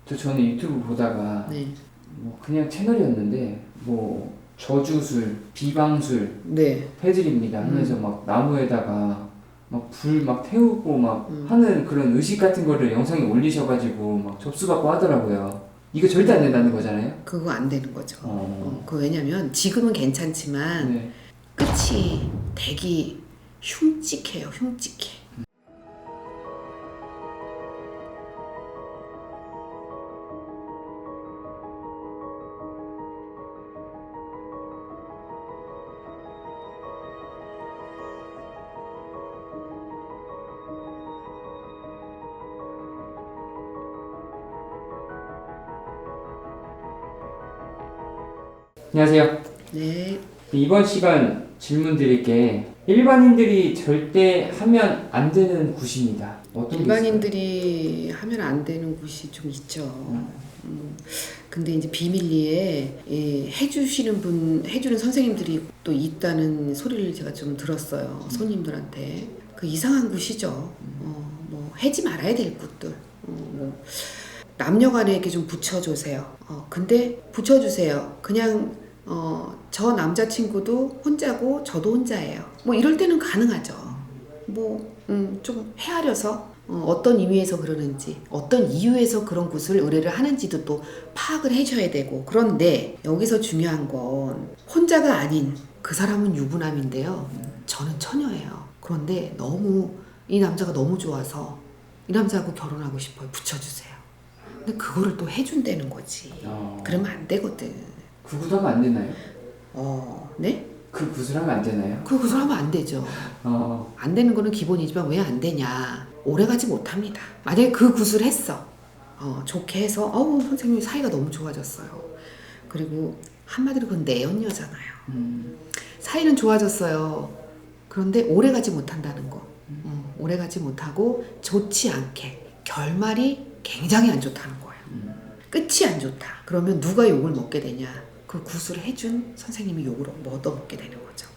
저는 유튜브 보다가 네. 뭐 그냥 채널이었는데 뭐 저주술, 비방술 네. 해드립니다 하면서 막 나무에다가 막 불 막 태우고 막 하는 그런 의식 같은 거를 영상에 올리셔가지고 막 접수받고 하더라고요. 이거 절대 안 된다는 거잖아요? 그거 안 되는 거죠. 그 왜냐면 지금은 괜찮지만 네. 끝이 되게 흉측해요. 흉측해. 안녕하세요. 네. 이번 시간 질문 드릴게 일반인들이 절대 하면 안 되는 굿입니다. 어떤 일반인들이 하면 안 되는 곳이 좀 있죠. 근데 이제 비밀리에 해주는 선생님들이 또 있다는 소리를 제가 좀 들었어요. 손님들한테. 그 이상한 곳이죠. 뭐 해지 말아야 될 곳들. 뭐 남녀간에 이렇게 좀 붙여주세요. 근데 붙여주세요. 그냥 저 남자친구도 혼자고 저도 혼자예요. 뭐 이럴 때는 가능하죠. 뭐 좀 헤아려서 어떤 의미에서 그러는지 어떤 이유에서 그런 곳을 의뢰를 하는지도 또 파악을 해줘야 되고. 그런데 여기서 중요한 건 혼자가 아닌 그 사람은 유부남인데요. 저는 처녀예요. 그런데 너무 이 남자가 너무 좋아서 이 남자하고 결혼하고 싶어요. 붙여주세요. 근데 그거를 또 해준다는 거지. 그러면 안 되거든. 그 굿하면 안 되나요? 네? 그 굿을 하면 안 되나요? 그 굿을 하면 안 되죠. 안 되는 거는 기본이지만 왜 안 되냐. 오래가지 못합니다. 만약에 그 굿을 했어. 좋게 해서 선생님 사이가 너무 좋아졌어요. 그리고 한마디로 그건 내연녀잖아요. 사이는 좋아졌어요. 그런데 오래가지 못한다는 거. 오래가지 못하고 좋지 않게 결말이 굉장히 안 좋다는 거예요. 끝이 안 좋다. 그러면 누가 욕을 먹게 되냐. 그 굿을 해준 선생님이 욕을 얻어먹게 되는 거죠.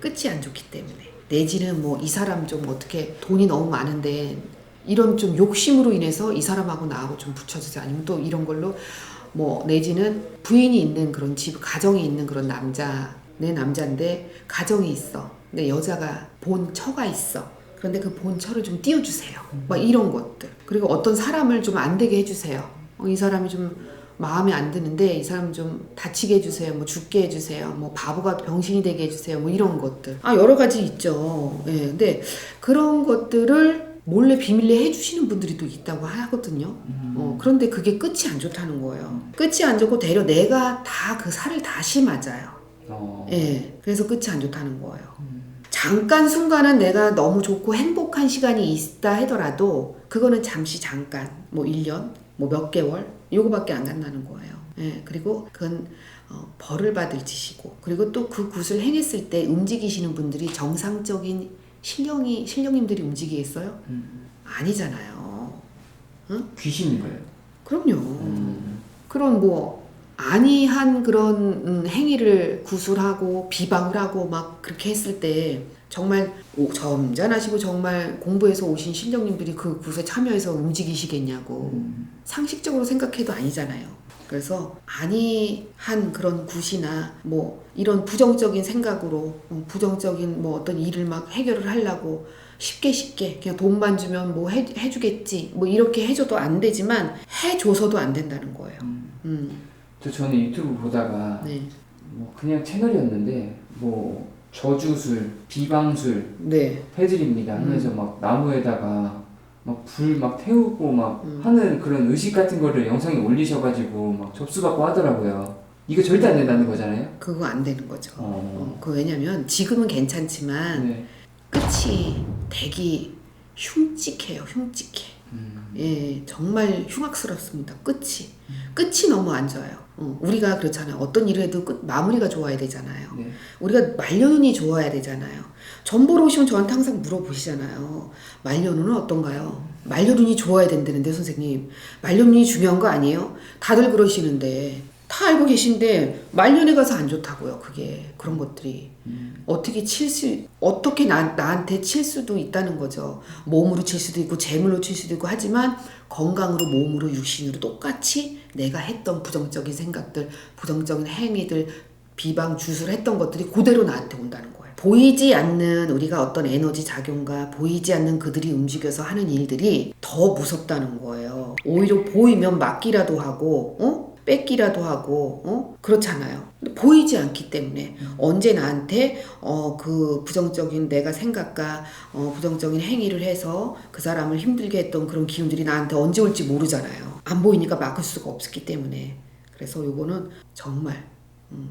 끝이 안 좋기 때문에. 내지는 뭐 이 사람 좀 어떻게 돈이 너무 많은데 이런 좀 욕심으로 인해서 이 사람하고 나하고 좀 붙여주세요. 아니면 또 이런 걸로 뭐 내지는 부인이 있는 그런 집, 가정이 있는 그런 내 남자인데 가정이 있어. 근데 여자가 본처가 있어. 그런데 그 본처를 좀 띄워주세요. 막 이런 것들. 그리고 어떤 사람을 좀 안 되게 해주세요. 이 사람이 좀 마음에 안 드는데 이 사람 좀 다치게 해주세요. 뭐 죽게 해주세요. 뭐 바보가 병신이 되게 해주세요. 뭐 이런 것들. 여러 가지 있죠. 예, 근데 그런 것들을 몰래 비밀리에 해주시는 분들이 또 있다고 하거든요. 그런데 그게 끝이 안 좋다는 거예요. 끝이 안 좋고 되려 내가 다 그 살을 다시 맞아요. 예, 그래서 끝이 안 좋다는 거예요. 잠깐 순간은 내가 너무 좋고 행복한 시간이 있다 하더라도 그거는 잠깐 뭐 1년 뭐 몇 개월 요거밖에 안 간다는 거예요. 예, 그리고 그건 벌을 받을 짓이고. 그리고 또 그 굿을 행했을 때 움직이시는 분들이 정상적인 신령님들이 움직이겠어요? 아니잖아요. 응? 귀신인가요? 그럼요. 그런 뭐 아니한 그런 행위를 구술하고 비방을 하고 막 그렇게 했을 때 정말 점잖으시고 정말 공부해서 오신 신령님들이 그 굿에 참여해서 움직이시겠냐고. 상식적으로 생각해도 아니잖아요. 그래서 아니한 그런 굿이나 뭐 이런 부정적인 생각으로 부정적인 뭐 어떤 일을 막 해결을 하려고 쉽게 그냥 돈만 주면 뭐 해주겠지 뭐 이렇게 해줘도 안 되지만 해줘서도 안 된다는 거예요. 저는 유튜브 보다가 네. 뭐 그냥 채널이었는데 뭐 저주술, 비방술 네. 해드립니다 하면서 막 나무에다가 막 불 막 태우고 막 하는 그런 의식 같은 거를 영상에 올리셔가지고 막 접수받고 하더라고요. 이거 절대 안 된다는 거잖아요? 그거 안 되는 거죠. 그 왜냐면 지금은 괜찮지만 네. 끝이 되게 흉측해요. 흉측해. 예, 정말 흉악스럽습니다. 끝이 너무 안 좋아요. 우리가 그렇잖아요. 어떤 일을 해도 끝 마무리가 좋아야 되잖아요. 네. 우리가 말년운이 좋아야 되잖아요. 전 보러 오시면 저한테 항상 물어보시잖아요. 말년운은 어떤가요? 말년운이 좋아야 된다는데 선생님. 말년운이 중요한 거 아니에요? 다들 그러시는데 다 알고 계신데 말년에 가서 안 좋다고요. 그게 그런 것들이 어떻게 나한테 칠 수도 있다는 거죠. 몸으로 칠 수도 있고 재물로 칠 수도 있고 하지만 건강으로 몸으로 육신으로 똑같이 내가 했던 부정적인 생각들, 부정적인 행위들, 비방 주술 했던 것들이 그대로 나한테 온다는 거예요. 보이지 않는 우리가 어떤 에너지 작용과 보이지 않는 그들이 움직여서 하는 일들이 더 무섭다는 거예요. 오히려 보이면 막기라도 하고 뺏기라도 하고 그렇잖아요. 근데 보이지 않기 때문에 언제 나한테 그 부정적인 내가 생각과 부정적인 행위를 해서 그 사람을 힘들게 했던 그런 기운들이 나한테 언제 올지 모르잖아요. 안 보이니까 막을 수가 없기 때문에. 그래서 요거는 정말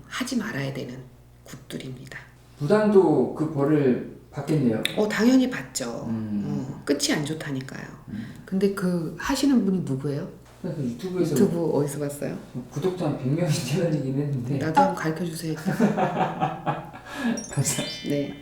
하지 말아야 되는 굿들입니다. 무당도 그 벌을 받겠네요. 당연히 받죠. 끝이 안 좋다니까요. 근데 그 하시는 분이 누구예요? 그래서 유튜브에서 유튜브 어디서 봤어요? 구독자 한 100명이 채워지긴 했는데 나도 한번 가르쳐 주세요. 감사합니다. 네.